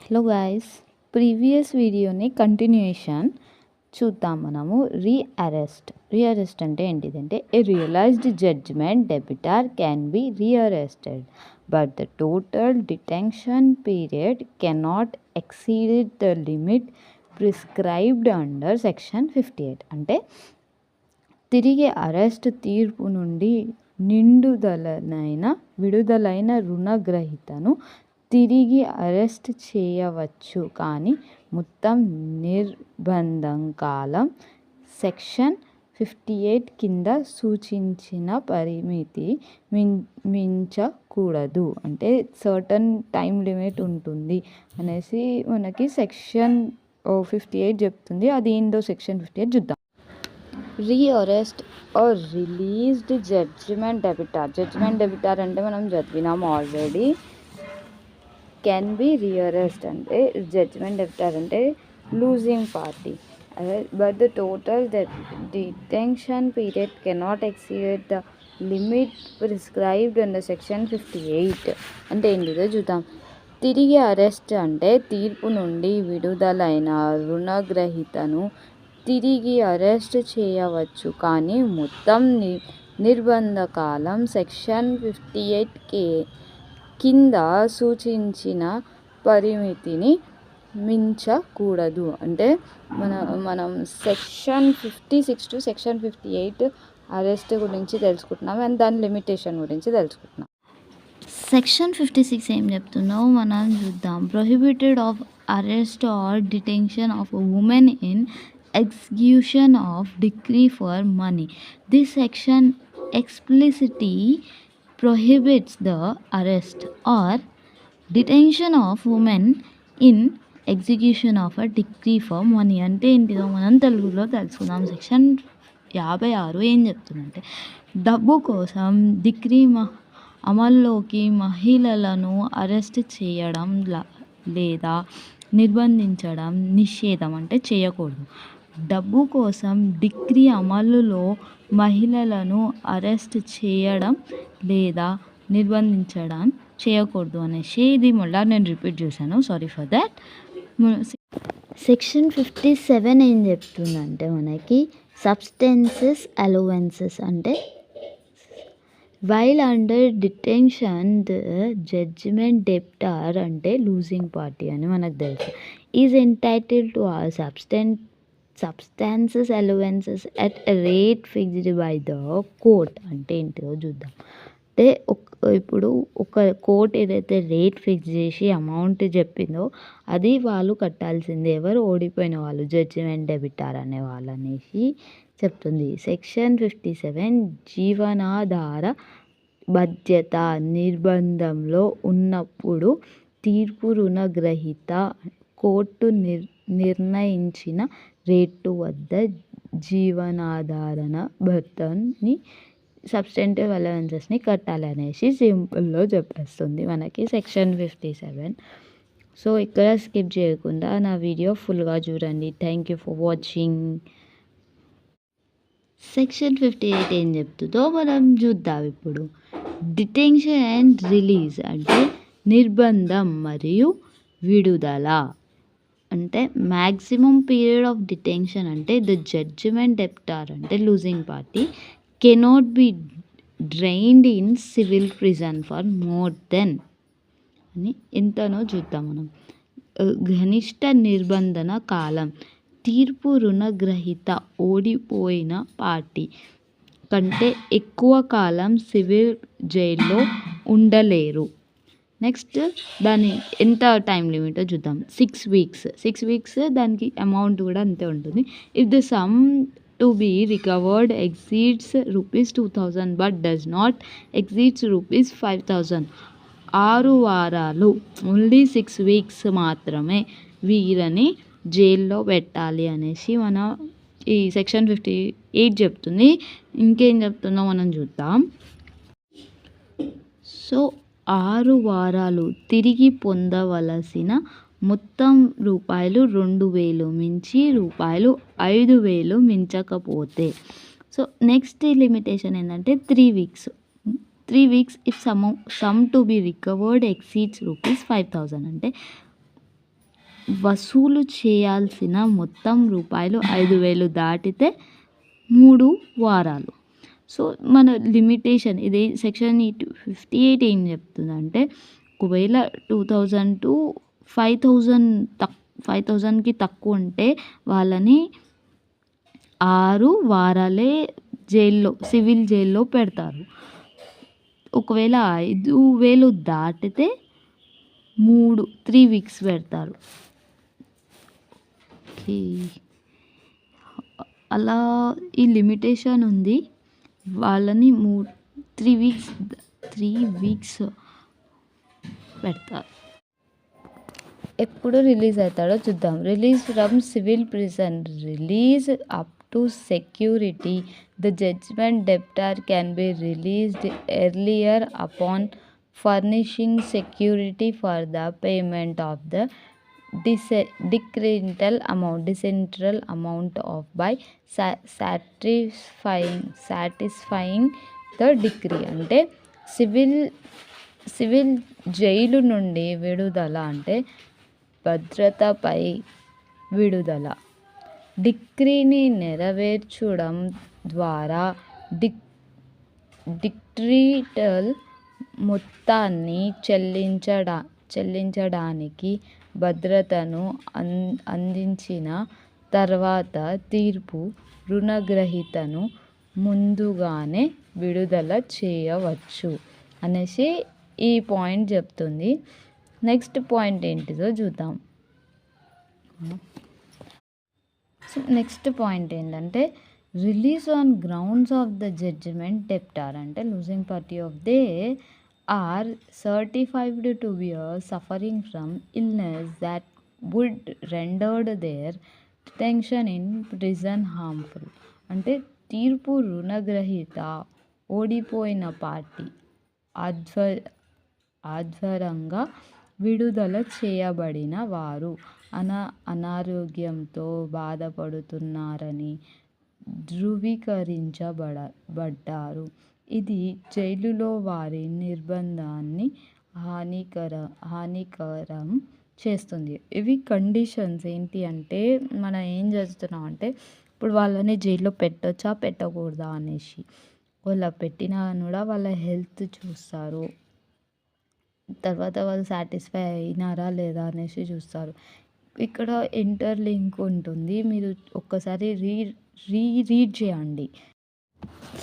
Hello guys, previous వీడియోని continuation చూద్దాం. మనము రీఅరెస్ట్ అంటే ఏంటిదంటే a realised judgment debtor can be rearrested but the total detention period cannot exceed the limit prescribed under section 58. అంటే తిరిగి arrest తీర్పు నుండి విడుదలైన రుణగ్రహీతను తిరిగి అరెస్ట్ చేయవచ్చు, కానీ మొత్తం నిర్బంధం కాలం సెక్షన్ 58 కింద సూచించిన పరిమితి మించకూడదు. అంటే సర్టన్ టైం లిమిట్ ఉంటుంది అనేసి మనకి సెక్షన్ 58 చెప్తుంది. అది ఏందో సెక్షన్ 58 చూద్దాం. రీఅరెస్ట్ ఆర్ రిలీజ్డ్ జడ్జిమెంట్ డెబిటార్ అంటే మనం చదివినాం ఆల్రెడీ. కెన్ బి రీఅరెస్ట్ అంటే జడ్జిమెంట్ డెబిటార్ అంటే losing party. But the total detention period cannot exceed the limit prescribed under section 58 అంటే ఏంటిదో చూద్దాం. తిరిగి అరెస్ట్ అంటే తీర్పు నుండి విడుదలైన రుణగ్రహీతను తిరిగి అరెస్ట్ చేయవచ్చు, కానీ మొత్తం నిర్బంధ కాలం సెక్షన్ 58 కింద సూచించిన పరిమితిని మించకూడదు. అంటే మనం సెక్షన్ 56 టు సెక్షన్ 58 అరెస్ట్ గురించి తెలుసుకుంటున్నాం అండ్ దాని లిమిటేషన్ గురించి తెలుసుకుంటున్నాం. సెక్షన్ 56 ఏం చెప్తుందో మనం చూద్దాం. Prohibited of arrest are detention of women in execution of decree for money. This section explicitly prohibits the arrest or detention of women in execution of a decree for money. అంటే ఏంటిదో మనం తెలుగులో తెలుసుకుందాం. Section 56 ఏం చెప్తుందంటే డబ్బు కోసం decree అమల్లోకి మహిళలను అరెస్ట్ చేయడం లేదా నిర్బంధించడం నిషేధం. అంటే చేయకూడదు. డబ్బు కోసం డిక్రీ అమలులో మహిళలను అరెస్ట్ చేయడం లేదా నిర్బంధించడం చేయకూడదు అనేసి ఇది మళ్ళీ నేను రిపీట్ చేశాను, సారీ ఫర్ దాట్. సెక్షన్ 57 ఏం చెప్తుందంటే మనకి సబ్స్టెన్సెస్ అలవెన్సెస్ అంటే while under detention the judgment debtor అంటే లూజింగ్ పార్టీ అని మనకు తెలుసు is entitled to a substances allowances at rate fixed by the court. అంటే ఏంటో చూద్దాం. అంటే ఇప్పుడు ఒక కోర్ట్ ఏదైతే రేట్ ఫిక్స్ చేసి అమౌంట్ చెప్పిందో అది వాళ్ళు కట్టాల్సిందే. ఎవరు? ఓడిపోయిన వాళ్ళు, జడ్జిమెంట్ డెబిటార్ అనే వాళ్ళు అనేసి చెప్తుంది. సెక్షన్ 57 జీవనాధార బాధ్యత నిర్బంధంలో ఉన్నప్పుడు తీర్పు రుణగ్రహీత కోర్టు నిర్ణయించిన రేటు వద్ద జీవనాధారణ భత్తాన్ని సబ్స్టెంటివ్ అలవెన్సెస్ని కట్టాలి అనేసి సింపుల్లో చెప్పేస్తుంది మనకి సెక్షన్ 57. సో ఇక్కడ స్కిప్ చేయకుండా నా వీడియో ఫుల్గా చూడండి. Thank you for watching. Section 58 ఏం చెప్తుందో మనం చూద్దాం ఇప్పుడు. డిటెన్షన్ అండ్ రిలీజ్ అంటే నిర్బంధం మరియు విడుదల. అంటే మ్యాక్సిమం పీరియడ్ ఆఫ్ డిటెన్షన్ అంటే ద జడ్జిమెంట్ డెబ్టార్ అంటే losing party cannot be drained in civil prison for more than అని ఎంతనో చూద్దాం మనం. గనిష్ట నిర్బంధన కాలం తీర్పు రుణగ్రహీత ఓడిపోయిన పార్టీ కంటే ఎక్కువ కాలం సివిల్ జైల్లో ఉండలేరు. నెక్స్ట్ దాని ఎంత టైం లిమిటో చూద్దాం. 6 వీక్స్. దానికి అమౌంట్ కూడా అంతే ఉంటుంది. If the sum to be recovered exceeds ₹2,000 but does not exceeds ₹5,000. 6 వారాలు ఓన్లీ 6 వీక్స్ మాత్రమే వీరని జైల్లో పెట్టాలి అనేసి మన ఈ సెక్షన్ 58 చెప్తుంది. ఇంకేం చెప్తుందో మనం చూద్దాం. సో 6 వారాలు తిరిగి పొందవలసిన మొత్తం ₹2,000 మించి ₹5,000 మించకపోతే. సో నెక్స్ట్ లిమిటేషన్ ఏంటంటే 3 weeks. 3 weeks if some to be recovered exceeds ₹5,000. అంటే వసూలు చేయాల్సిన మొత్తం రూపాయలు 5,000 దాటితే 3 వారాలు. సో మన లిమిటేషన్ ఇది సెక్షన్ 58 ఏం చెప్తుందంటే ఒకవేళ 2,000 టు 5,000 5,000కి తక్కువ ఉంటే వాళ్ళని 6 వారాలే జైల్లో సివిల్ జైల్లో పెడతారు. ఒకవేళ 5,000 దాటితే 3 వీక్స్ పెడతారు. ఓకే, అలా ఈ లిమిటేషన్ ఉంది. వాళ్ళని 3 వీక్స్ పెడతారు. ఎప్పుడు రిలీజ్ అవుతాడో చూద్దాం. Release from civil prison, release up to security. The judgment debtor can be released earlier upon furnishing security for the payment of the decretal amount of by satisfying the decree. అంటే civil jail నుండి విడుదల అంటే భద్రతపై విడుదల. డిక్రీని నెరవేర్చడం ద్వారా డిక్రీటల్ మొత్తాన్ని చెల్లించడానికి భద్రతను అందించిన తర్వాత తీర్పు రుణగ్రహీతను ముందుగానే విడుదల చేయవచ్చు అనేసి ఈ పాయింట్ చెప్తుంది. నెక్స్ట్ పాయింట్ ఏంటిదో చూద్దాం. సో నెక్స్ట్ పాయింట్ ఏంటంటే release on grounds of the judgment debtor. అంటే losing party of they are certified to be suffering from illness that would rendered their detention in prison harmful. అంటే తీర్పు రుణగ్రహీత ఓడిపోయిన party ఆధ్వర్యంగా విడుదల చేయబడిన వారు అనారోగ్యంతో బాధపడుతున్నారని ధృవీకరించబడ్డారు. ఇది జైలులో వారి నిర్బంధాన్ని హానికరం చేస్తుంది. ఇవి కండిషన్స్ ఏంటి అంటే మనం ఏం చేస్తున్నాం అంటే ఇప్పుడు వాళ్ళని జైల్లో పెట్టొచ్చా పెట్టకూడదా అనేసి, వాళ్ళ పెట్టినా కూడా వాళ్ళ హెల్త్ చూస్తారు, తర్వాత వాళ్ళు సాటిస్ఫై అయినారా లేదా అనేసి చూస్తారు. ఇక్కడ ఇంటర్ లింక్ ఉంటుంది, మీరు ఒక్కసారి రీడ్ చేయండి.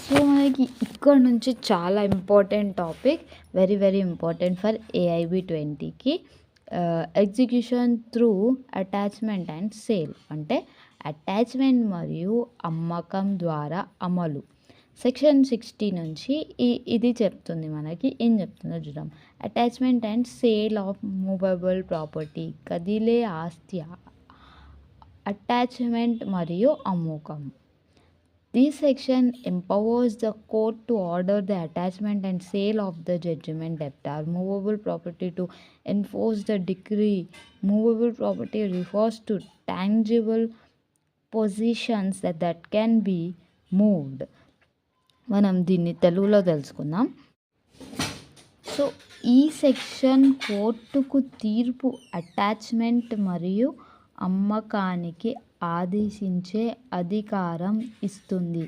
సో మనకి ఇక్కడ నుంచి చాలా important topic, very very important for AIB 20కి, execution through attachment and sale. అంటే అటాచ్మెంట్ మరియు అమ్మకం ద్వారా అమలు. సెక్షన్ 60 నుంచి ఇది చెప్తుంది. మనకి ఏం చెప్తుందో చూద్దాం. Attachment and sale of movable property, కదిలే ఆస్తి అటాచ్మెంట్ మరియు అమ్మకం. This section empowers the court to order the attachment and sale of the judgment debtor movable property to enforce the decree. Movable property refers to tangible possessions that can be moved. మనం దీన్ని తెలుగులో తెలుసుకుందాం. So ఈ section కోర్టుకు తీర్పు attachment మరియు అమ్మకానికి ఆదేశించే అధికారం ఇస్తుంది.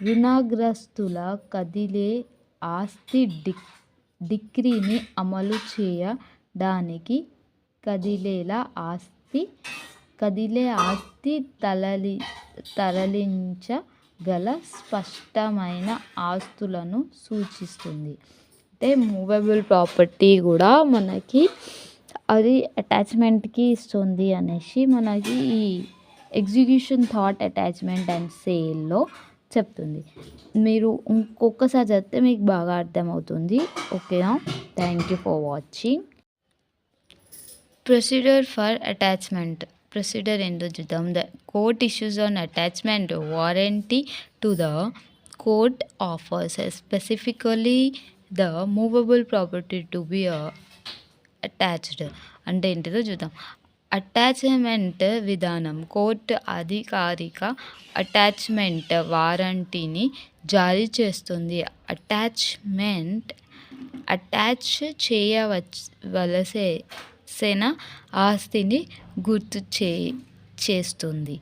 రుణగ్రస్తుల కదిలే ఆస్తి డిక్రీని అమలు చేయడానికి కదిలే ఆస్తి తరలించగల స్పష్టమైన ఆస్తులను సూచిస్తుంది. అంటే మూవబుల్ ప్రాపర్టీ కూడా మనకి అది అటాచ్మెంట్కి ఇస్తుంది అనేసి మనకి ఈ ఎగ్జిక్యూషన్ థాట్ అటాచ్మెంట్ అండ్ సేల్లో చెప్తుంది. మీరు ఇంకొకసారి చదివితే మీకు బాగా అర్థమవుతుంది. ఓకేనా? Thank you for watching. Procedure for attachment. Procedure ఏంటో చూద్దాం. The court issues on attachment warranty to the court offers specifically the movable property to be attached. అంటే ఏంటిదో చూద్దాం. అటాచ్మెంట్ విధానం. కోర్టు అధికారిక అటాచ్మెంట్ వారంటీని జారీ చేస్తుంది. అటాచ్ చేయవలసే చేసిన ఆస్తిని గుర్తు చేస్తుంది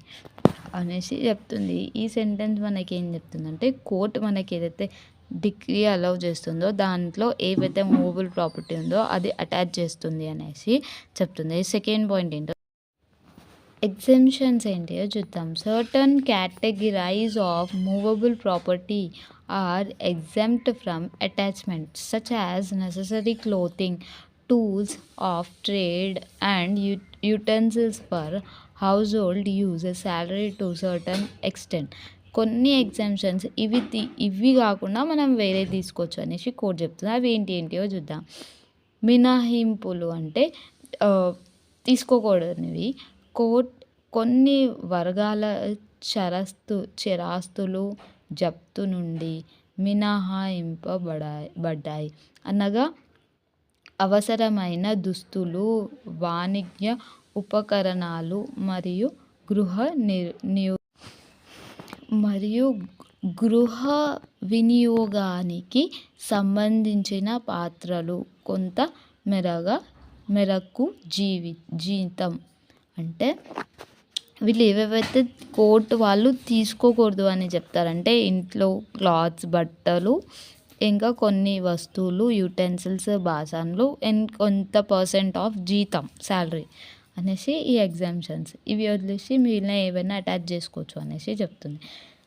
అనేసి చెప్తుంది. ఈ సెంటెన్స్ మనకి ఏం చెప్తుందంటే కోర్ట్ మనకి ఏదైతే డిగ్రీ అలౌ చేస్తుందో దాంట్లో ఏవైతే మూవబుల్ ప్రాపర్టీ ఉందో అది అటాచ్ చేస్తుంది అనేసి చెప్తుంది. సెకండ్ పాయింట్ ఏంటో ఎగ్జెంప్షన్స్ ఏంటియో చూద్దాం. Certain categorise of movable property or exempt from attachment such as necessary clothing, tools of trade and utensils for house hold use, salary to certain extent. కొన్ని exemptions ఇవి కాకుండా మనం వేరే తీసుకోవచ్చు అనేసి కోర్ట్ చెప్తుంది. అవి ఏంటియో చూద్దాం. మినహాయింపులు అంటే తీసుకోకూడనివి. కొన్ని వర్గాల చరాస్తులు జప్తు నుండి మినహాయింపబడ్డాయి అనగా అవసరమైన దుస్తులు, వాణిజ్య ఉపకరణాలు మరియు గృహ వినియోగానికి సంబంధించిన పాత్రలు కొంత మేరకు జీతం. అంటే వీళ్ళు ఏవేవైతే కోర్టు వాళ్ళు తీసుకోకూడదు అని చెప్తారంటే ఇంట్లో క్లాత్స్, బట్టలు, ఇంకా కొన్ని వస్తువులు, యుటెన్సిల్స్, బాసన్లు అండ్ కొంత % ఆఫ్ జీతం, శాలరీ అనేసి ఈ ఎగ్జామ్షన్స్. ఇవి వదిలేసి మిగిలిన ఏవైనా అటాచ్ చేసుకోవచ్చు అనేసి చెప్తుంది.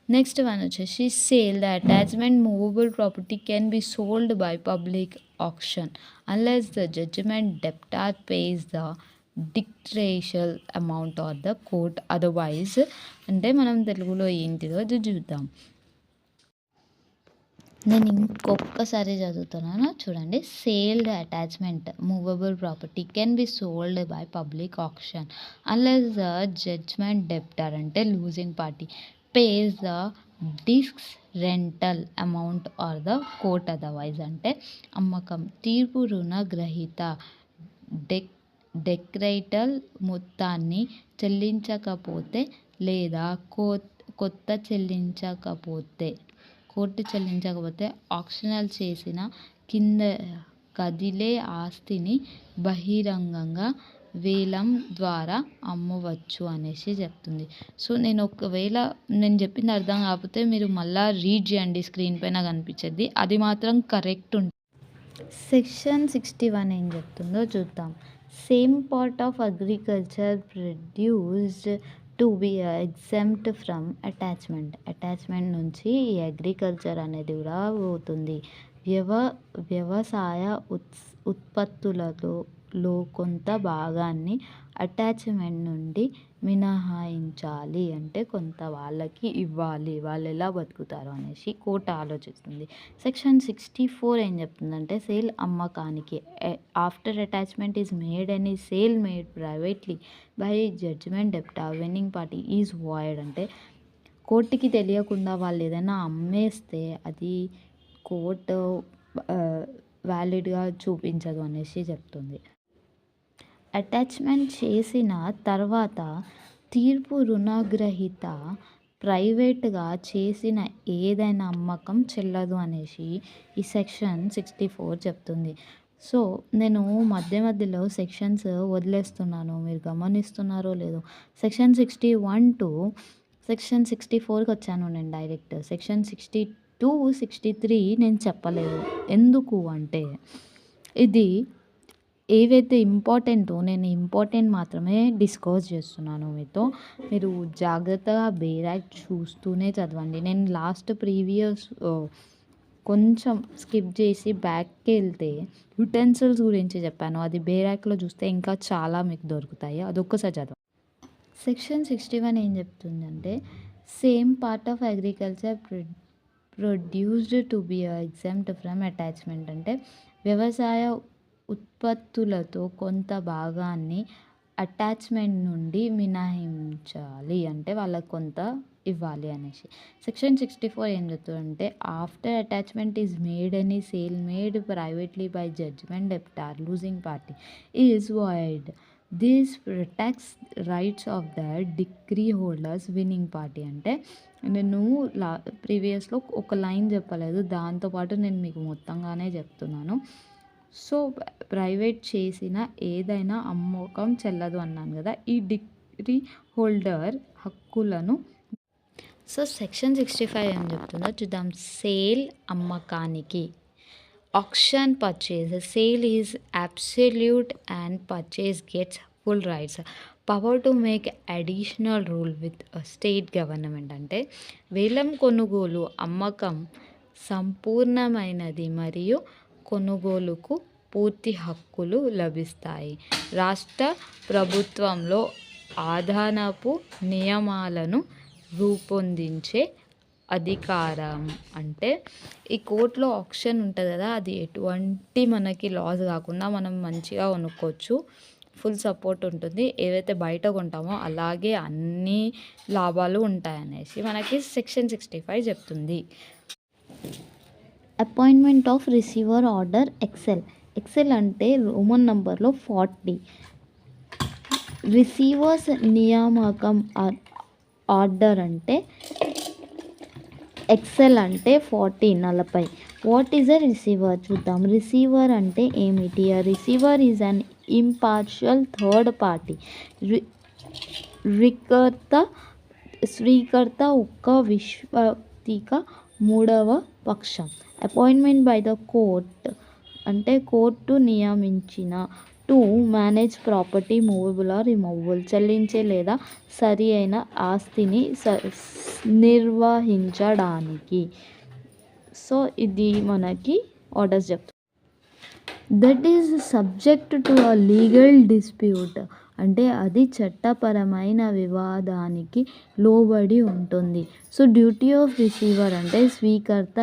నెక్స్ట్ వన్ వచ్చేసి sale. The attachment movable property can be sold by public auction unless the judgment debtor pays the decretal amount or the court otherwise. అంటే మనం తెలుగులో ఏంటిదో అది చూద్దాం. నేను ఇంకొకసారి చదువుతున్నాను చూడండి. Sale the attachment movable property can be sold by public auction unless the judgment debtor అంటే losing party pays the decretal amount or the court otherwise. అంటే అమ్మకం తీర్పు రుణగ్రహీత డెక్రైటల్ మొత్తాన్ని చెల్లించకపోతే లేదా కోర్టు చెల్లించకపోతే ఆక్షనల్ చేసిన కదిలే ఆస్తిని బహిరంగంగా వేలం ద్వారా అమ్మవచ్చు అనేసి చెప్తుంది. సో ఒకవేళ నేను చెప్పింది అర్థం కాకపోతే మీరు మళ్ళీ రీడ్ చేయండి, స్క్రీన్ పైన కనిపించేది, అది మాత్రం కరెక్ట్ ఉంటుంది. సెక్షన్ 61 ఏం చెప్తుందో చూద్దాం. Same part of agriculture produced to be exempt from attachment నుంచి ఈ అగ్రికల్చర్ అనేది కూడా పోతుంది. వ్యవసాయ ఉత్పత్తులలో కొంత భాగాన్ని అటాచ్మెంట్ నుండి మినహాయించాలి. అంటే కొంత వాళ్ళకి ఇవ్వాలి, వాళ్ళు ఎలా బతుకుతారు అనేసి కోర్టు ఆలోచిస్తుంది. సెక్షన్ 64 ఏం చెప్తుందంటే సేల్ అమ్మకానికి. After attachment is made any sale made privately by judgment debtor winning party is void. అంటే కోర్టుకి తెలియకుండా వాళ్ళు ఏదైనా అమ్మేస్తే అది కోర్టు వ్యాలిడ్గా చూపించదు అనేసి చెప్తుంది. అటాచ్మెంట్ చేసిన తర్వాత తీర్పు రుణగ్రహీత ప్రైవేట్గా చేసిన ఏదైనా అమ్మకం చెల్లదు అనేసి ఈ సెక్షన్ 64 చెప్తుంది. సో నేను మధ్యలో సెక్షన్స్ వదిలేస్తున్నాను, మీరు గమనిస్తున్నారో లేదో. సెక్షన్ 61 to సెక్షన్ 64కి వచ్చాను నేను డైరెక్ట్. సెక్షన్ 62, 63 నేను చెప్పలేదు. ఎందుకు అంటే ఇది ఏవైతే ఇంపార్టెంటో నేను ఇంపార్టెంట్ మాత్రమే డిస్కస్ చేస్తున్నాను మీతో. మీరు జాగ్రత్తగా బేర్ యాక్ట్ చూస్తూనే చదవండి. నేను ప్రీవియస్ కొంచెం స్కిప్ చేసి బ్యాక్కి వెళ్తే యుటెన్సిల్స్ గురించి చెప్పాను. అది బేర్ యాక్ట్లో చూస్తే ఇంకా చాలా మీకు దొరుకుతాయి. అదొక్కసారి చదవండి. సెక్షన్ 61 ఏం చెప్తుందంటే same part of agriculture produced to be exempt from attachment. అంటే వ్యవసాయ ఉత్పత్తులతో కొంత భాగాన్ని అటాచ్మెంట్ నుండి మినహాయించాలి, అంటే వాళ్ళకు కొంత ఇవ్వాలి అనేసి. సెక్షన్ 64 ఏం చెప్తుందంటే after attachment is made any sale made privately by judgment debtor losing party is void. This protects rights of the decree holders winning party. అంటే నేను ప్రీవియస్లో ఒక లైన్ చెప్పలేదు, దాంతోపాటు నేను మీకు మొత్తంగానే చెప్తున్నాను. సో ప్రైవేట్ చేసిన ఏదైనా అమ్మకం చెల్లదు అన్నాను కదా. ఈ డిగ్రీ హోల్డర్ హక్కులను సో సెక్షన్ 65 ఏం చెప్తుందో చూద్దాం. సేల్ అమ్మకానికి. Auction purchase. Sale is absolute and purchase gets full rights. Power to make additional rule with state government. అంటే వేలం కొనుగోలు అమ్మకం సంపూర్ణమైనది మరియు కొనుగోలుకు పూర్తి హక్కులు లభిస్తాయి. రాష్ట్ర ప్రభుత్వంలో అదనపు నియమాలను రూపొందించే అధికారం. అంటే ఈ కోర్టులో ఆప్షన్ ఉంటుంది కదా, అది ఎటువంటి మనకి లాస్ కాకుండా మనం మంచిగా కొనుక్కోవచ్చు. ఫుల్ సపోర్ట్ ఉంటుంది. ఏవైతే బయట కొంటామో అలాగే అన్ని లాభాలు ఉంటాయనేసి మనకి సెక్షన్ 65 చెప్తుంది. Appointment of receiver order XL. XL అంటే రోమన్ నంబర్లో 40. రిసీవర్స్ నియామకం ఆర్డర్ అంటే ఎక్సెల్ అంటే 40. వాట్ ఈజ్ అ రిసీవర్ చూద్దాం. రిసీవర్ అంటే ఏమిటి? A receiver is an impartial third party. స్వీకర్త ఒక్క విశ్వతిక మూడవ పక్షం. అపాయింట్మెంట్ బై ద కోర్ట్ అంటే కోర్టు నియమించిన. To manage property movable or removable. చెల్లించే లేదా సరి అయిన ఆస్తిని నిర్వహించడానికి. సో ఇది మనకి ఆర్డర్స్ చెప్తుంది. That is subject to a legal dispute అంటే అది చట్టపరమైన వివాదానికి లోబడి ఉంటుంది. సో డ్యూటీ ఆఫ్ రిసీవర్ అంటే స్వీకర్త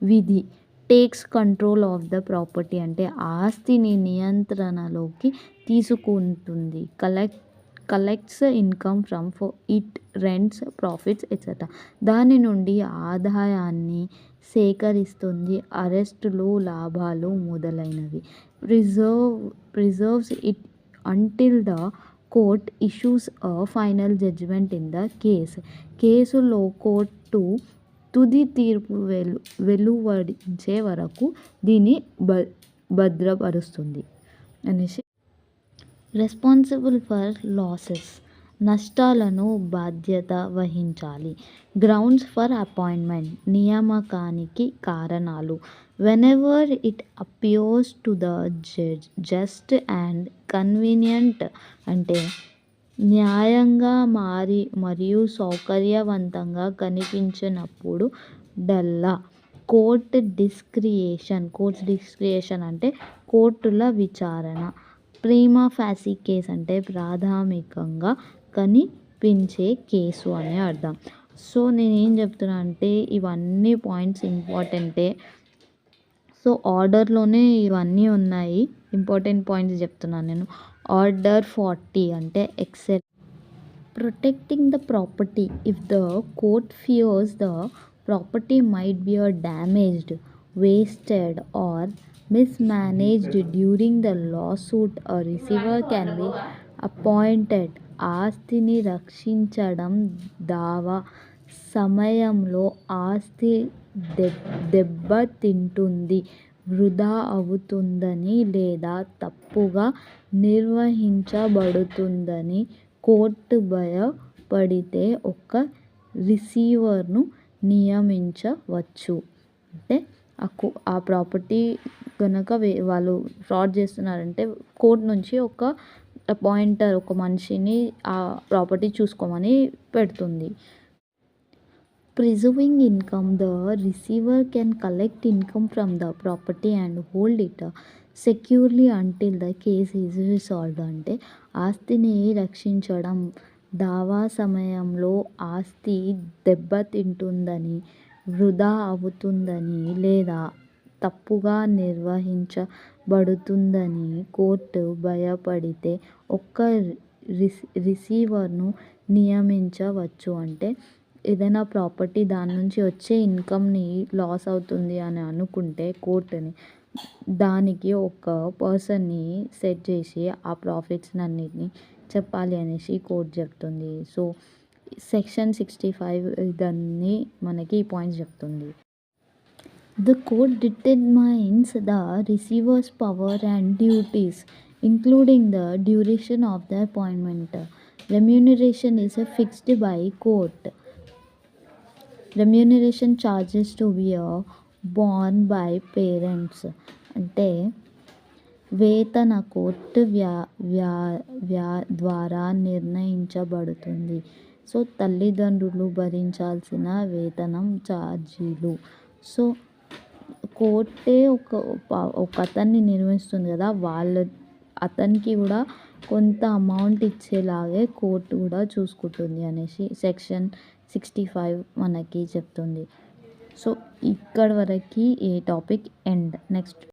విధి. Takes control of the property అంటే ఆస్తిని నియంత్రణలోకి తీసుకుంటుంది. Collects income from it, rents, profits etcetera. దాని నుండి ఆదాయాన్ని సేకరిస్తుంది. అరెస్టులు, లాభాలు మొదలైనవి. Preserves it until the court issues a final judgment in the case. కేసులో కోర్టు తుది తీర్పు వెలువడించే వరకు దీన్ని భద్రపరుస్తుంది అనేసి. రెస్పాన్సిబుల్ ఫర్ లాసెస్ నష్టాలను బాధ్యత వహించాలి. గ్రౌండ్స్ ఫర్ అపాయింట్మెంట్ నియామకానికి కారణాలు. Whenever it appears to the just and convenient అంటే న్యాయంగా మరియు సౌకర్యవంతంగా కనిపించినప్పుడు డల్లా. కోర్ట్ డిస్క్రియేషన్ అంటే కోర్టుల విచారణ. ప్రీమా ఫాసీ కేస్ అంటే ప్రాథమికంగా కనిపించే కేసు అని అర్థం. సో నేనేం చెప్తున్నా అంటే ఇవన్నీ పాయింట్స్ ఇంపార్టెంటే. సో ఆర్డర్లోనే ఇవన్నీ ఉన్నాయి. ఇంపార్టెంట్ పాయింట్స్ చెప్తున్నాను నేను. ఆర్డర్ 40 అంటే X L. Protecting the property. If the court fears the property might be damaged, wasted or mismanaged during the lawsuit, a receiver can be appointed. ఆస్తిని రక్షించడం. దావా సమయంలో ఆస్తి దెబ్బతింటుంది, వృధా అవుతుందని లేదా తప్పుగా నిర్వహించబడుతుందని కోర్టు భయపడితే ఒక రిసీవర్ను నియమించవచ్చు. అంటే ఆ ప్రాపర్టీ కనుక వాళ్ళు ఫ్రాడ్ చేస్తున్నారంటే కోర్ట్ నుంచి ఒక అపాయింటర్, ఒక మనిషిని ఆ ప్రాపర్టీ చూసుకోమని పెడుతుంది. Preserving income. The receiver can collect income from the property and hold it securely until the case is రిసాల్వ్డ్. అంటే ఆస్తిని రక్షించడం. దావా సమయంలో ఆస్తి దెబ్బతింటుందని, వృధా అవుతుందని లేదా తప్పుగా నిర్వహించబడుతుందని కోర్టు భయపడితే ఒక్క రిసీవర్ను నియమించవచ్చు. అంటే ఏదైనా ప్రాపర్టీ దాని నుంచి వచ్చే ఇన్కమ్ని లాస్ అవుతుంది అని అనుకుంటే కోర్టుని దానికి ఒక పర్సన్ని సెట్ చేసి ఆ ప్రాఫిట్స్ అన్నిటిని చెప్పాలి అనేసి కోర్టు చెప్తుంది. సో సెక్షన్ 65 ఇదన్నీ మనకి ఈ పాయింట్స్ చెప్తుంది. The court determines the receiver's power and duties, including the duration of the appointment. Remuneration is fixed by court. Remuneration charges to be borne by parents. అంటే వేతన కోర్టు ద్వారా నిర్ణయించబడుతుంది. So తల్లిదండ్రులు భరించాల్సిన వేతనం ఛార్జీలు. సో కోర్టే ఒక అతన్ని నిర్మిస్తుంది కదా, అతనికి కూడా కొంత అమౌంట్ ఇచ్చేలాగే కోర్టు కూడా చూసుకుంటుంది అనేసి సెక్షన్ 65 మనకి చెప్తుంది. సో ఇక్కడ వరకు ఈ టాపిక్ ఎండ్. నెక్స్ట్